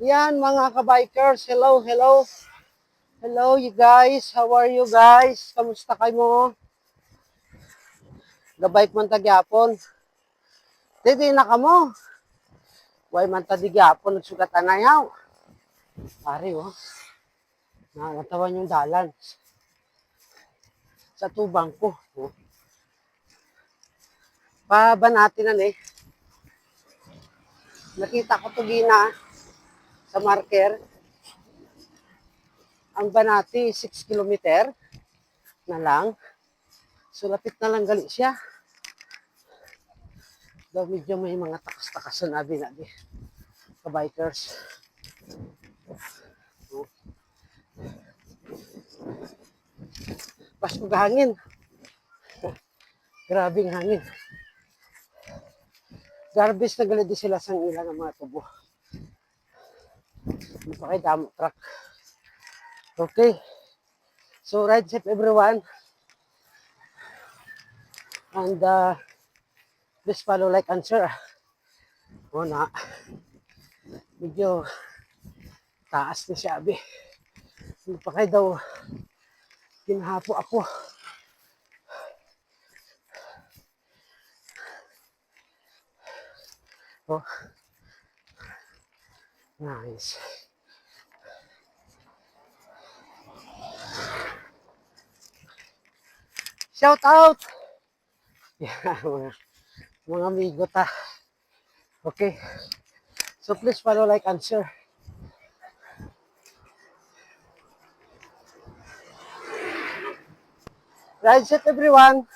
Yan mga kabikers, hello, hello. Hello you guys, how are you guys? Kamusta kayo? Gabike man tagyapon. Didi na kamo. Way man tagyapon nagsugat anayaw. Pare oh. Nakatawan yung dalan. Sa tubang ko. Oh. Pabanati na eh. Nakita ko to gina sa marker. Ang Banati 6 kilometer na lang. So lapit na lang gali siya. Daw medyo may mga takas-takasan abi kabikers. Oh. Pas hangin. Grabing hangin. Garbage na gali di sila sa ilang mga tubo. Hindi pa kayo damo truck. Okay. So ride safe everyone. And please follow, like, and share. O na. Medyo taas na siya abi. Hindi pa kayo daw kinahapo ako. Oh. Nice. Shout out! Yeah, mga amigo ta. Okay. So please follow, like, and share. Ride safe everyone.